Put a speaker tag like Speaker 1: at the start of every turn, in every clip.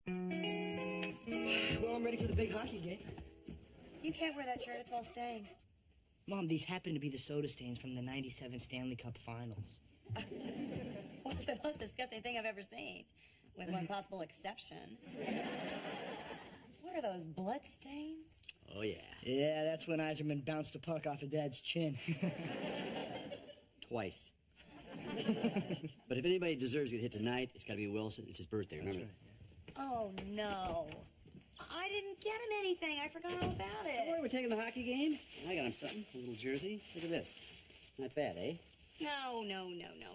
Speaker 1: Well, I'm ready for the big hockey game.
Speaker 2: You can't wear that shirt. It's all stained.
Speaker 1: Mom, these happen to be the soda stains from the '97 Stanley Cup Finals.
Speaker 2: Well, it's the most disgusting thing I've ever seen, with one possible exception. What are those, blood stains?
Speaker 3: Oh, yeah.
Speaker 1: Yeah, that's when Iserman bounced a puck off of Dad's chin.
Speaker 3: Twice. But if anybody deserves to get hit tonight, it's got to be Wilson. It's his birthday, remember?
Speaker 1: Right, yeah.
Speaker 2: Oh, no. I didn't get him anything. I forgot all about it.
Speaker 3: Don't worry, we're taking the hockey game. I got him something, a little jersey. Look at this. Not bad, eh?
Speaker 2: No.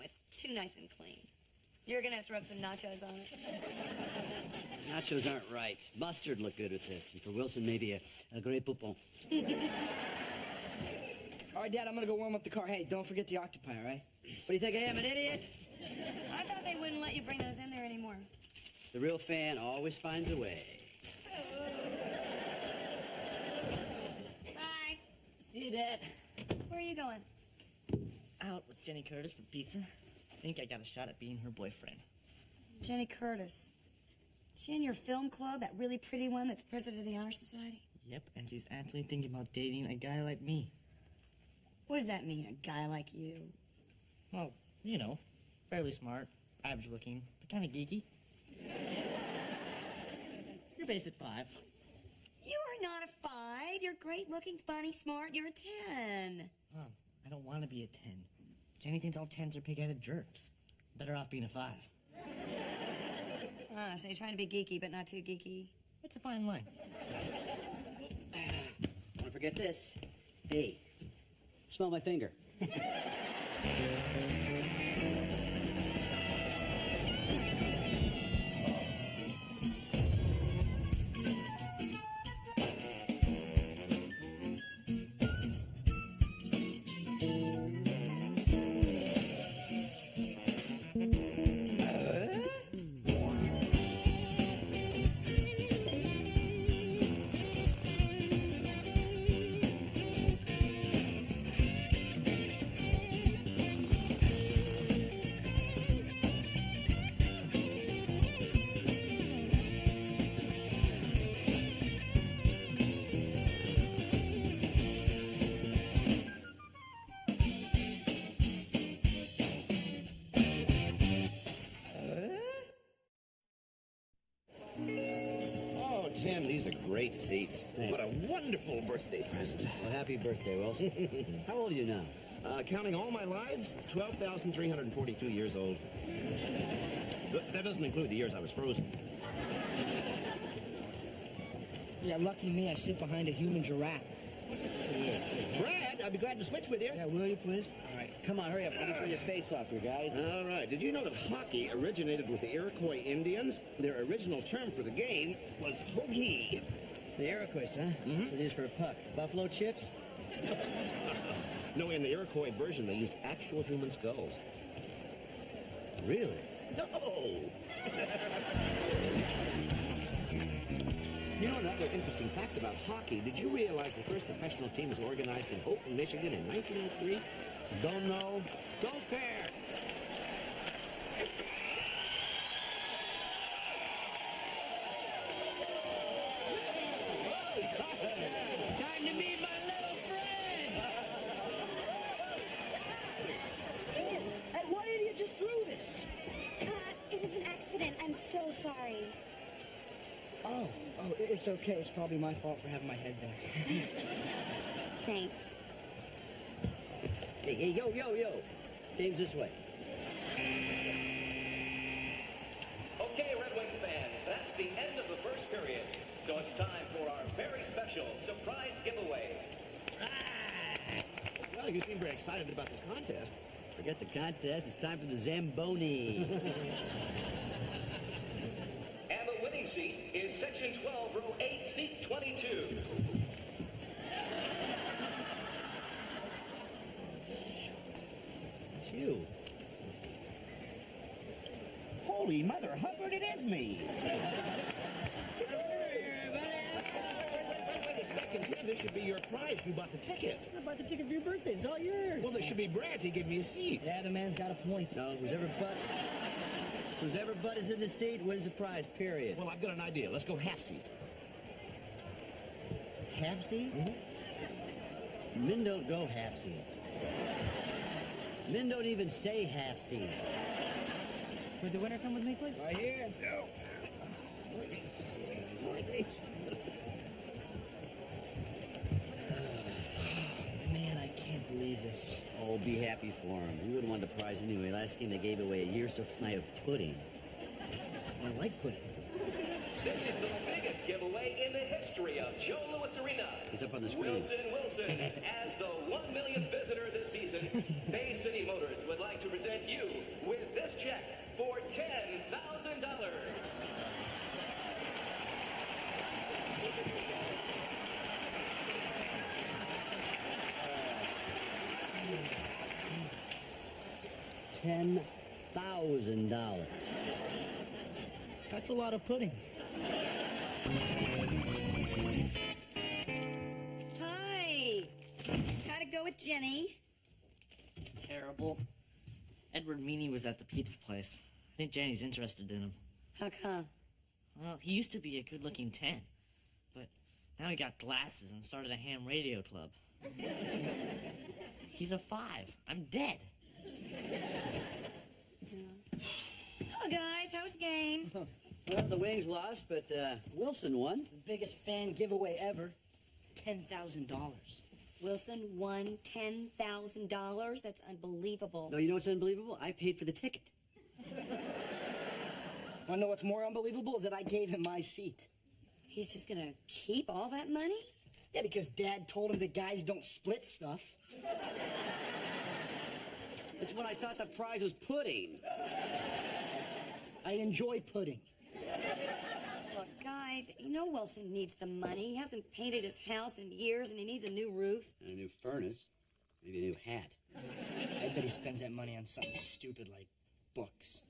Speaker 2: It's too nice and clean. You're gonna have to rub some nachos on it.
Speaker 3: Nachos aren't right. Mustard look good with this. And for Wilson, maybe a great poupon.
Speaker 1: All right, Dad, I'm gonna go warm up the car. Hey, don't forget the octopi, all right?
Speaker 3: What do you think I am, an idiot?
Speaker 2: I thought they wouldn't let you bring those in there anymore.
Speaker 3: The real fan always finds a way.
Speaker 2: Bye.
Speaker 1: See you, Dad.
Speaker 2: Where are you going?
Speaker 1: Out with Jenny Curtis for pizza. I think I got a shot at being her boyfriend.
Speaker 2: Jenny Curtis. She in your film club, that really pretty one that's president of the Honor Society?
Speaker 1: Yep, and she's actually thinking about dating a guy like me.
Speaker 2: What does that mean, a guy like you?
Speaker 1: Well, you know, fairly smart, average looking, but kind of geeky. You're based at 5.
Speaker 2: You are not a 5. You're great looking, funny, smart. You're a 10.
Speaker 1: Mom, I don't want to be a 10. Jenny thinks all 10s are pig-headed jerks. Better off being a 5.
Speaker 2: Ah, so you're trying to be geeky, but not too geeky.
Speaker 1: It's a fine line.
Speaker 3: Don't forget this. Hey, smell my finger.
Speaker 4: Tim, these are great seats.
Speaker 3: Thanks.
Speaker 4: What a wonderful birthday present.
Speaker 3: Well, happy birthday, Wilson. How old are you now?
Speaker 4: Counting all my lives, 12,342 years old. That doesn't include the years I was frozen.
Speaker 1: Yeah, lucky me, I sit behind a human giraffe.
Speaker 3: Yeah.
Speaker 4: Brad, I'd be glad to switch with you.
Speaker 1: Yeah, will you, please?
Speaker 3: All right, come on, hurry up. Let me throw your face off here, guys.
Speaker 4: All right. Did you know that hockey originated with the Iroquois Indians? Their original term for the game was hoagie.
Speaker 3: The Iroquois, huh?
Speaker 4: Mm-hmm.
Speaker 3: What is for a puck? Buffalo chips?
Speaker 4: No, in the Iroquois version, they used actual human skulls.
Speaker 3: Really?
Speaker 4: No! You know another interesting fact about hockey? Did you realize the first professional team was organized in Hope, Michigan in 1903?
Speaker 3: Don't know.
Speaker 4: Don't care.
Speaker 3: Time to meet my little friend!
Speaker 1: Hey, what idiot just threw this?
Speaker 5: It was an accident. I'm so sorry.
Speaker 1: Oh, it's okay. It's probably my fault for having my head there.
Speaker 5: Thanks.
Speaker 3: Hey, yo. Game's this way.
Speaker 6: Okay, Red Wings fans, that's the end of the first period. So it's time for our very special surprise giveaway.
Speaker 4: Well, you seem very excited about this contest.
Speaker 3: Forget the contest. It's time for the Zamboni.
Speaker 6: And the winning seat is section 12, row 8, seat 22.
Speaker 3: It's you.
Speaker 4: Holy Mother Hubbard, it is me. Wait a second, Tim. This should be your prize. You bought the ticket.
Speaker 1: I bought the ticket for your birthday. It's all yours.
Speaker 4: Well, this should be Brad's. He gave me a seat.
Speaker 1: Yeah, the man's got a point.
Speaker 3: No, it was ever but. Whoever butt is in the seat wins the prize, period.
Speaker 4: Well, I've got an idea. Let's go half seats.
Speaker 3: Half seats? Men don't go half seats. Men don't even say half seats.
Speaker 1: Would the winner come with me, please?
Speaker 3: Right here.
Speaker 1: Man, I can't believe this.
Speaker 3: Oh, be happy for him. We wouldn't want the prize anyway. Last game they gave away a year's supply of pudding.
Speaker 1: I like pudding.
Speaker 6: This is the biggest giveaway in the history of Joe Louis Arena.
Speaker 3: It's up on the screen.
Speaker 6: Wilson, as the 1 millionth visitor this season, Bay City Motors would like to present you with this check for $10,000.
Speaker 3: $10,000.
Speaker 1: That's a lot of pudding.
Speaker 2: Hi. How'd it go with Jenny?
Speaker 1: Terrible. Edward Meany was at the pizza place. I think Jenny's interested in him.
Speaker 2: How come?
Speaker 1: Well, he used to be a good-looking 10, but now he got glasses and started a ham radio club. He's a 5. I'm dead.
Speaker 2: Hello, guys. How was the game?
Speaker 3: Well, the Wings lost, but Wilson won.
Speaker 1: The biggest fan giveaway ever. $10,000.
Speaker 2: Wilson won $10,000. That's unbelievable.
Speaker 3: No, you know what's unbelievable? I paid for the ticket.
Speaker 1: Want to know what's more unbelievable is that I gave him my seat.
Speaker 2: He's just gonna keep all that money?
Speaker 1: Yeah, because Dad told him that guys don't split stuff.
Speaker 3: That's when I thought the prize was pudding.
Speaker 1: I enjoy pudding.
Speaker 2: Look, guys, you know Wilson needs the money. He hasn't painted his house in years, and he needs a new roof.
Speaker 3: And a new furnace. Maybe a new hat.
Speaker 1: I bet he spends that money on something stupid like books.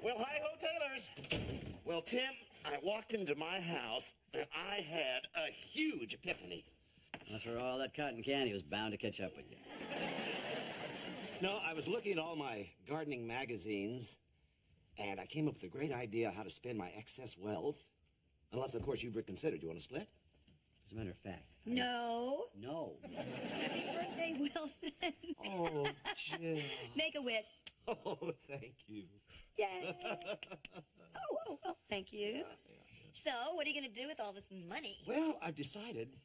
Speaker 4: Well, hi-ho, Taylors. Well, Tim, I walked into my house, and I had a huge epiphany.
Speaker 3: After all that cotton candy was bound to catch up with you.
Speaker 4: No, I was looking at all my gardening magazines, and I came up with a great idea how to spend my excess wealth. Unless, of course, you've reconsidered. You want to split?
Speaker 3: As a matter of fact.
Speaker 2: No.
Speaker 3: No.
Speaker 2: Happy birthday, Wilson.
Speaker 4: Oh, Jill.
Speaker 2: Make a wish.
Speaker 4: Oh, thank you.
Speaker 2: Yay. Oh, thank you. So, what are you going to do with all this money?
Speaker 4: Well, I've decided.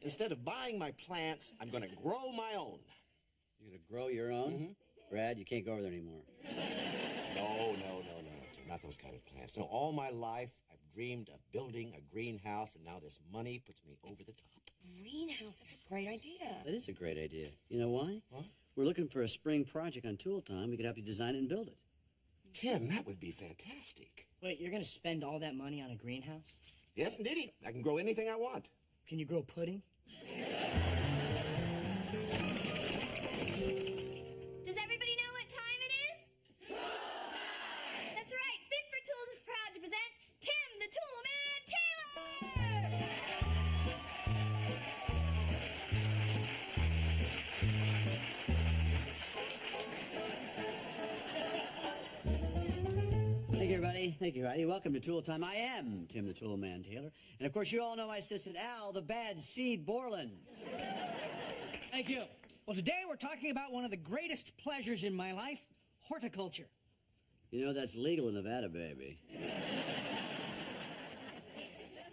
Speaker 4: Instead of buying my plants, I'm going to grow my own.
Speaker 3: You're going to grow your own?
Speaker 4: Mm-hmm.
Speaker 3: Brad, you can't go over there anymore.
Speaker 4: No. Not those kind of plants. No, all my life, I've dreamed of building a greenhouse, and now this money puts me over the top.
Speaker 2: Greenhouse, that's a great idea.
Speaker 3: That is a great idea. You know why?
Speaker 4: What?
Speaker 3: We're looking for a spring project on Tool Time. We could help you design it and build it.
Speaker 4: Tim, that would be fantastic.
Speaker 1: Wait, you're going to spend all that money on a greenhouse?
Speaker 4: Yes, indeedy. I can grow anything I want.
Speaker 1: Can you grow pudding?
Speaker 5: Does everybody know what time it is? Tool time! That's right. Big for Tools is proud to present Tim the Tool Man Taylor!
Speaker 3: Thank you, everybody. Thank you, Heidi. Welcome to Tool Time. I am Tim the Tool Man Taylor. And, of course, you all know my assistant, Al, the Bad Seed Borland.
Speaker 7: Thank you. Well, today we're talking about one of the greatest pleasures in my life, horticulture.
Speaker 3: You know that's legal in Nevada, baby.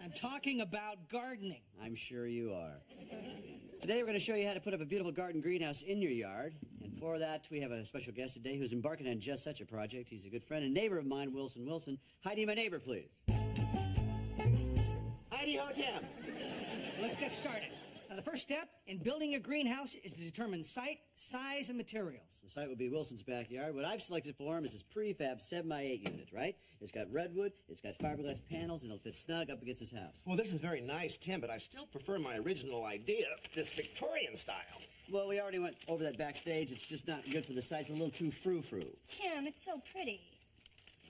Speaker 7: I'm talking about gardening.
Speaker 3: I'm sure you are. Today we're going to show you how to put up a beautiful garden greenhouse in your yard. And for that, we have a special guest today who's embarking on just such a project. He's a good friend and neighbor of mine, Wilson Wilson. Heidi, my neighbor, please.
Speaker 4: Heidi-ho, Tim.
Speaker 7: Let's get started. Now, the first step in building a greenhouse is to determine site, size, and materials.
Speaker 3: The site will be Wilson's backyard. What I've selected for him is this prefab 7x8 unit, right? It's got redwood, it's got fiberglass panels, and it'll fit snug up against his house.
Speaker 4: Well, this is very nice, Tim, but I still prefer my original idea, this Victorian style.
Speaker 3: Well, we already went over that backstage. It's just not good for the site. It's a little too frou-frou.
Speaker 5: Tim, it's so pretty.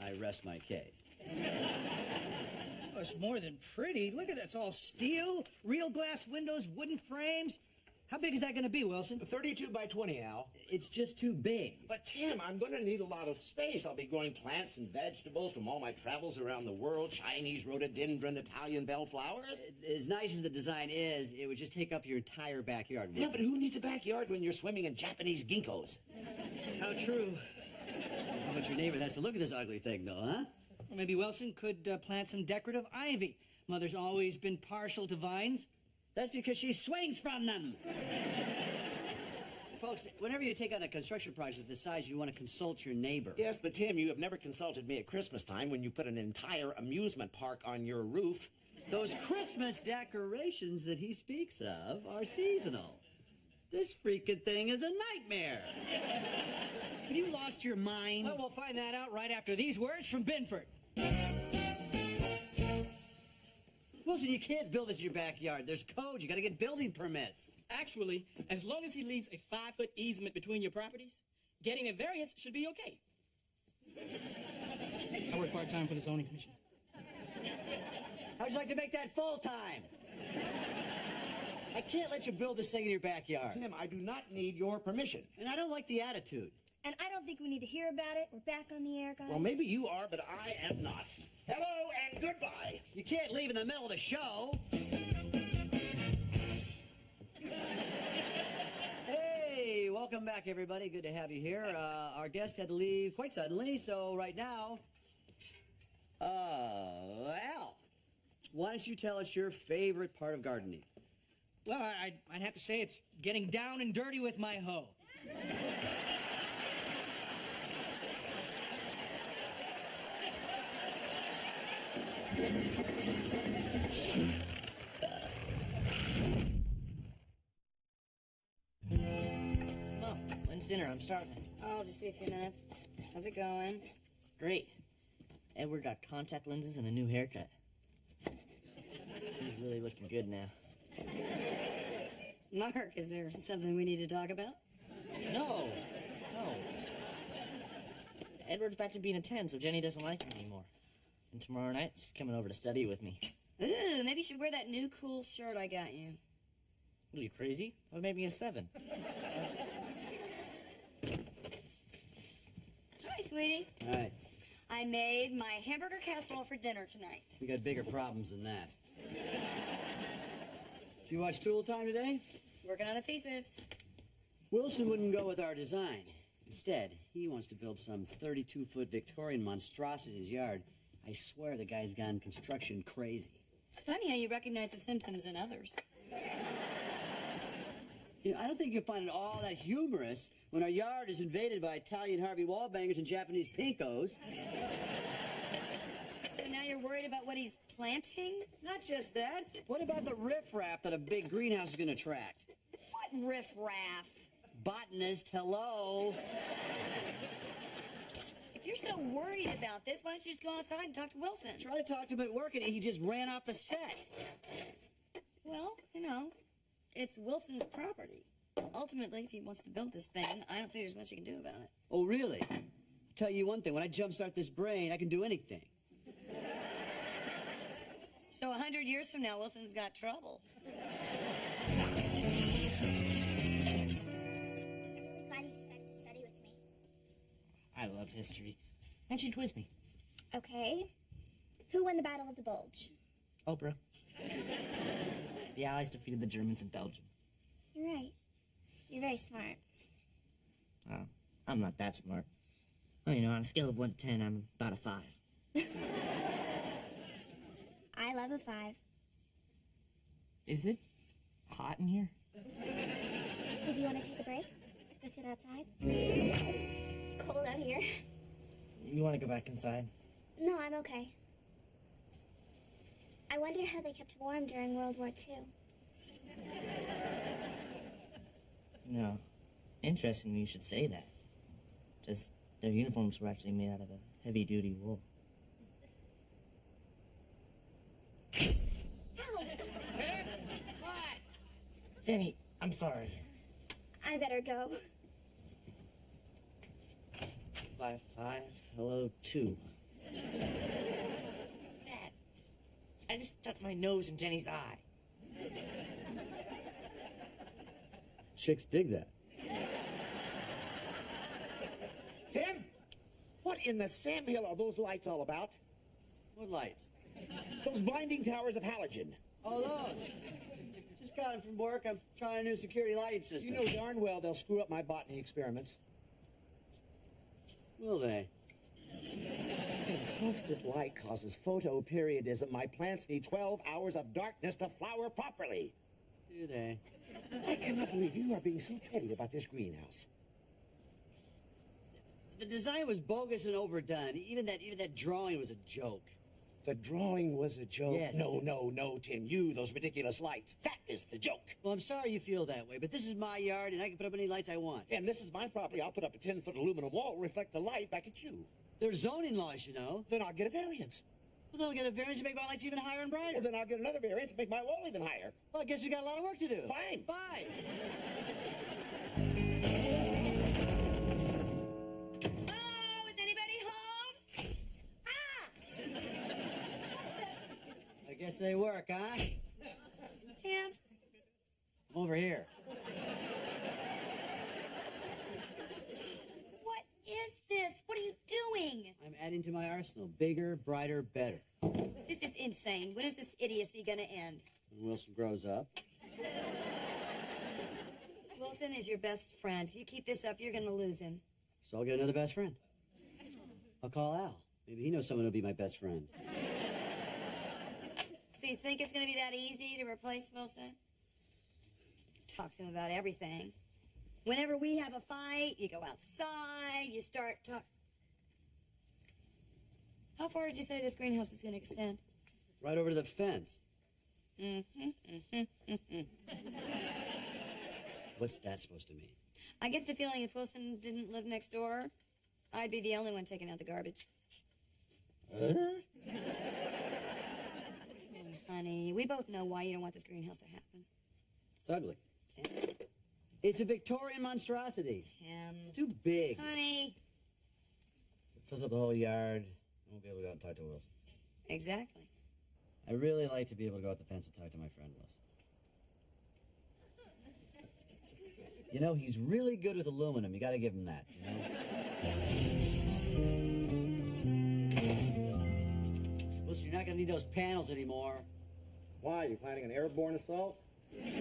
Speaker 3: I rest my case.
Speaker 7: Oh, it's more than pretty. Look at that. It's all steel, real glass windows, wooden frames. How big is that going to be, Wilson?
Speaker 4: 32 by 20, Al.
Speaker 3: It's just too big.
Speaker 4: But, Tim, I'm going to need a lot of space. I'll be growing plants and vegetables from all my travels around the world. Chinese rhododendron, Italian bellflowers.
Speaker 3: As nice as the design is, it would just take up your entire backyard.
Speaker 4: Yeah, but who needs a backyard when you're swimming in Japanese ginkgos?
Speaker 7: How true.
Speaker 3: How much your neighbor has to look at this ugly thing, though, huh?
Speaker 7: Well, maybe Wilson could plant some decorative ivy. Mother's always been partial to vines.
Speaker 3: That's because she swings from them. Folks, whenever you take on a construction project of this size, you want to consult your neighbor.
Speaker 4: Yes, but, Tim, you have never consulted me at Christmas time when you put an entire amusement park on your roof.
Speaker 3: Those Christmas decorations that he speaks of are seasonal. This freaking thing is a nightmare. Have you lost your mind?
Speaker 7: Well, we'll find that out right after these words from Binford.
Speaker 3: Wilson, you can't build this in your backyard. There's code. You got to get building permits.
Speaker 8: Actually, as long as he leaves a 5-foot easement between your properties, getting a variance should be okay. I work part-time for the zoning commission.
Speaker 3: How'd you like to make that full-time? I can't let you build this thing in your backyard.
Speaker 4: Tim, I do not need your permission.
Speaker 3: And I don't like the attitude.
Speaker 5: And I don't think we need to hear about it. We're back on the air, guys.
Speaker 4: Well, maybe you are, but I am not. Hello and goodbye.
Speaker 3: You can't leave in the middle of the show. Hey, welcome back, everybody. Good to have you here. Our guest had to leave quite suddenly, so right now, Al, why don't you tell us your favorite part of gardening?
Speaker 7: Well, I'd have to say it's getting down and dirty with my hoe.
Speaker 1: Mom, when's dinner? I'm starving.
Speaker 2: Oh, just be a few minutes. How's it going?
Speaker 1: Great. Edward got contact lenses and a new haircut. He's really looking good now.
Speaker 2: Mark, is there something we need to talk about?
Speaker 1: No. Edward's back to being a 10, so Jenny doesn't like him anymore. And tomorrow night, she's coming over to study with me.
Speaker 2: Ooh, maybe you should wear that new cool shirt I got you.
Speaker 1: Are you crazy? What made me a 7?
Speaker 2: Hi, sweetie.
Speaker 3: All right.
Speaker 2: I made my hamburger casserole for dinner tonight.
Speaker 3: We got bigger problems than that. Did you watch Tool Time today?
Speaker 2: Working on the thesis.
Speaker 3: Wilson wouldn't go with our design. Instead, he wants to build some 32-foot Victorian monstrosity in his yard. I swear the guy's gone construction crazy.
Speaker 2: It's funny how you recognize the symptoms in others.
Speaker 3: You know, I don't think you'll find it all that humorous when our yard is invaded by Italian Harvey Wallbangers and Japanese pinkos.
Speaker 2: So now you're worried about what he's planting?
Speaker 3: Not just that. What about the riffraff that a big greenhouse is going to attract?
Speaker 2: What riffraff?
Speaker 3: Botanist, hello.
Speaker 2: If you're so worried about this, why don't you just go outside and talk to Wilson?
Speaker 3: Try to talk to him at work and he just ran off the set.
Speaker 2: Well, you know, it's Wilson's property. Ultimately, if he wants to build this thing, I don't think there's much he can do about it.
Speaker 3: Oh, really? Tell you one thing, when I jumpstart this brain, I can do anything.
Speaker 2: So 100 years from now, Wilson's got trouble.
Speaker 5: Glad you decided to study with me.
Speaker 1: I love history. Why don't you quiz me?
Speaker 5: Okay. Who won the Battle of the Bulge?
Speaker 1: Oprah. The Allies defeated the Germans in Belgium.
Speaker 5: You're right. You're very smart.
Speaker 1: I'm not that smart. Well, you know, on a scale of 1 to 10, I'm about a 5.
Speaker 5: I love a 5.
Speaker 1: Is it hot in here?
Speaker 5: Did you want to take a break? Go sit outside? It's cold out here.
Speaker 1: You want to go back inside?
Speaker 5: No, I'm okay. I wonder how they kept warm during World War II.
Speaker 1: No. Interesting you should say that. Just their uniforms were actually made out of a heavy-duty wool. Jenny, I'm sorry.
Speaker 5: I better go.
Speaker 1: 5, hello, 2. Dad, I just stuck my nose in Jenny's eye.
Speaker 3: chicks dig that.
Speaker 4: Tim, what in the Sam Hill are those lights all about?
Speaker 3: What lights?
Speaker 4: Those blinding towers of halogen.
Speaker 3: Oh, those. Just got them from work. I'm trying a new security lighting system.
Speaker 4: You know darn well they'll screw up my botany experiments.
Speaker 3: Will they?
Speaker 4: Constant light causes photoperiodism. My plants need 12 hours of darkness to flower properly.
Speaker 3: Do they?
Speaker 4: I cannot believe you are being so petty about this greenhouse.
Speaker 3: The design was bogus and overdone. Even that drawing was a joke.
Speaker 4: The drawing was a joke?
Speaker 3: Yes.
Speaker 4: No, Tim. Those ridiculous lights. That is the joke.
Speaker 3: Well, I'm sorry you feel that way, but this is my yard, and I can put up any lights I want.
Speaker 4: And this is my property. I'll put up a 10-foot aluminum wall to reflect the light back at you.
Speaker 3: There's zoning laws, you know.
Speaker 4: Then I'll get a variance.
Speaker 3: Well, then I'll get a variance to make my lights even higher and brighter.
Speaker 4: Well, then I'll get another variance to make my wall even higher.
Speaker 3: Well, I guess we got a lot of work to do.
Speaker 4: Fine.
Speaker 3: Fine.
Speaker 2: Oh, is anybody home?
Speaker 3: I guess they work, huh?
Speaker 2: Tim?
Speaker 3: I'm over here.
Speaker 2: What is this? What are you doing?
Speaker 3: I'm adding to my arsenal. Bigger, brighter, better.
Speaker 2: This is insane. When is this idiocy gonna end?
Speaker 3: When Wilson grows up.
Speaker 2: Wilson is your best friend. If you keep this up, you're gonna lose him.
Speaker 3: So I'll get another best friend. I'll call Al. Maybe he knows someone who'll be my best friend.
Speaker 2: So you think it's gonna be that easy to replace Wilson? Talk to him about everything. Whenever we have a fight, you go outside, you start talk. How far did you say this greenhouse is gonna extend?
Speaker 3: Right over to the fence. What's that supposed to mean?
Speaker 2: I get the feeling if Wilson didn't live next door, I'd be the only one taking out the garbage. Honey, we both know why you don't want this greenhouse to happen.
Speaker 3: It's ugly.
Speaker 2: Tim.
Speaker 3: It's a Victorian monstrosity.
Speaker 2: Tim.
Speaker 3: It's too big.
Speaker 2: Honey.
Speaker 3: It fills up the whole yard. I won't be able to go out and talk to Wilson.
Speaker 2: Exactly.
Speaker 3: I really like to be able to go out the fence and talk to my friend Wilson. You know, he's really good with aluminum. You gotta give him that, you know? Wilson, you're not gonna need those panels anymore.
Speaker 4: Why? You planning an airborne assault?
Speaker 3: I'm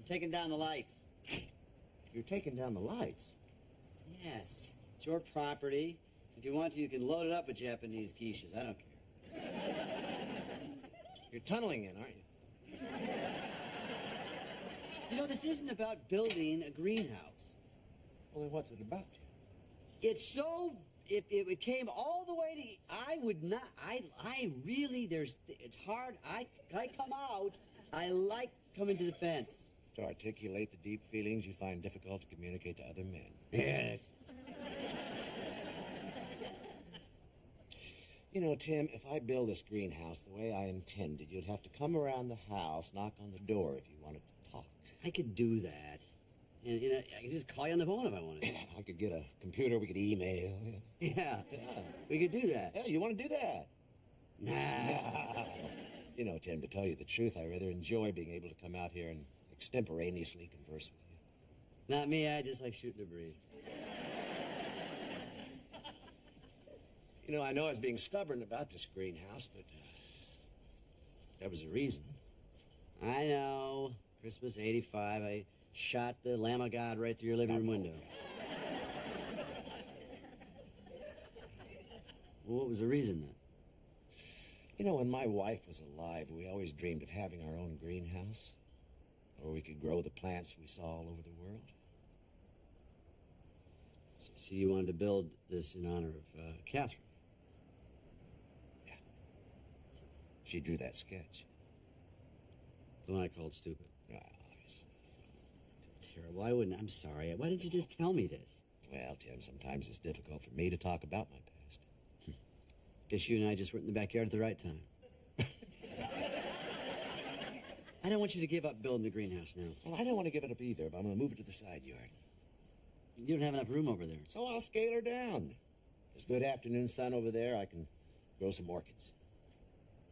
Speaker 3: taking down the lights.
Speaker 4: You're taking down the lights?
Speaker 3: Yes. It's your property. If you want to, you can load it up with Japanese geishas. I don't care.
Speaker 4: You're tunneling in, aren't you?
Speaker 3: You know, this isn't about building a greenhouse.
Speaker 4: Well, then what's it about?
Speaker 3: It's so... If it came all the way to... I would not... I really... It's hard. I come out. I like coming to the fence.
Speaker 4: To articulate the deep feelings you find difficult to communicate to other men.
Speaker 3: Yes.
Speaker 4: You know, Tim, if I build this greenhouse the way I intended, you'd have to come around the house, knock on the door if you wanted to talk.
Speaker 3: I could do that. And, you know, I could just call you on the phone if I wanted.
Speaker 4: I could get a computer, we could email.
Speaker 3: Yeah, we could do that.
Speaker 4: Yeah, you want to do that?
Speaker 3: Nah.
Speaker 4: You know, Tim, to tell you the truth, I rather enjoy being able to come out here and extemporaneously converse with you.
Speaker 3: Not me, I just like shooting the breeze.
Speaker 4: You know, I know I was being stubborn about this greenhouse, but there was a reason.
Speaker 3: I know. Christmas '85, I shot the Lamb of God right through your living room window. Well, what was the reason then?
Speaker 4: You know, when my wife was alive, we always dreamed of having our own greenhouse, where we could grow the plants we saw all over the world.
Speaker 3: So you wanted to build this in honor of Catherine?
Speaker 4: Yeah. She drew that sketch.
Speaker 3: The one I called stupid.
Speaker 4: Well, obviously.
Speaker 3: Terrible. I wouldn't. I'm sorry. Why didn't you just tell me this?
Speaker 4: Well, Tim, sometimes it's difficult for me to talk about my past.
Speaker 3: Guess you and I just weren't in the backyard at the right time. I don't want you to give up building the greenhouse now.
Speaker 4: Well, I don't want to give it up either, but I'm going to move it to the side yard.
Speaker 3: You don't have enough room over there.
Speaker 4: So I'll scale her down. There's good afternoon sun over there. I can grow some orchids.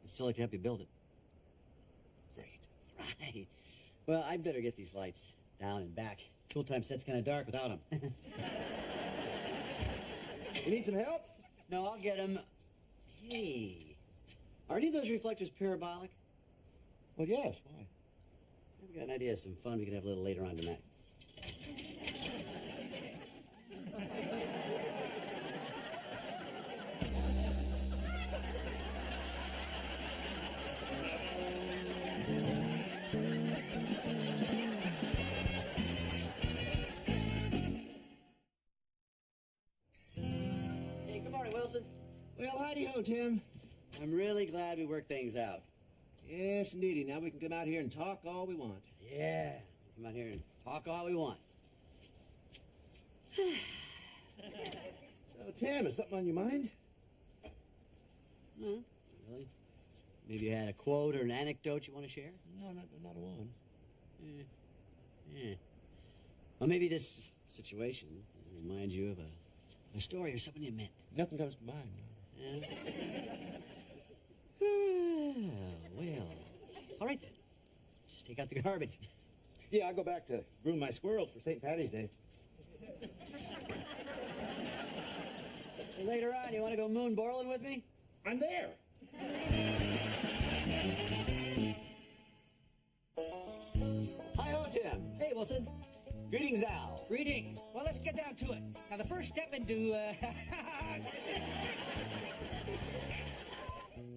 Speaker 3: I'd still like to help you build it.
Speaker 4: Great.
Speaker 3: Right. Well, I better get these lights down and back. Tool time set's kind of dark without them.
Speaker 4: You need some help?
Speaker 3: No, I'll get them. Hey, are any of those reflectors parabolic?
Speaker 4: Well, yes. Why?
Speaker 3: I've got an idea of some fun we could have a little later on tonight. Hey, good morning, Wilson.
Speaker 4: Well, howdy-ho, Tim.
Speaker 3: I'm really glad we worked things out.
Speaker 4: Yes, indeedy. Now we can come out here and talk all we want.
Speaker 3: Yeah, come out here and talk all we want.
Speaker 4: So, Tim, is something on your mind?
Speaker 3: No, not really. Maybe you had a quote or an anecdote you want to share?
Speaker 4: No, not a one.
Speaker 3: Yeah. Well, maybe this situation reminds you of a story or something you met.
Speaker 4: Nothing comes to mind. No.
Speaker 3: Yeah. Well, all right then. Just take out the garbage.
Speaker 4: Yeah, I'll go back to groom my squirrels for St. Patty's Day.
Speaker 3: Hey, later on, you want to go moon boiling with me?
Speaker 4: I'm there. Hi-ho, Tim.
Speaker 7: Hey, Wilson.
Speaker 4: Greetings, Al.
Speaker 7: Greetings. Well, let's get down to it. Now, the first step into,
Speaker 3: I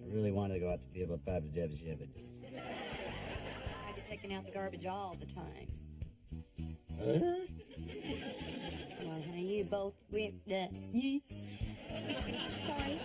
Speaker 3: really wanted to go out to be about 5 jabs, yeah, but...
Speaker 2: I'd be taking out the garbage all the time.
Speaker 3: Huh?
Speaker 2: Come on, honey, you both with the... Sorry.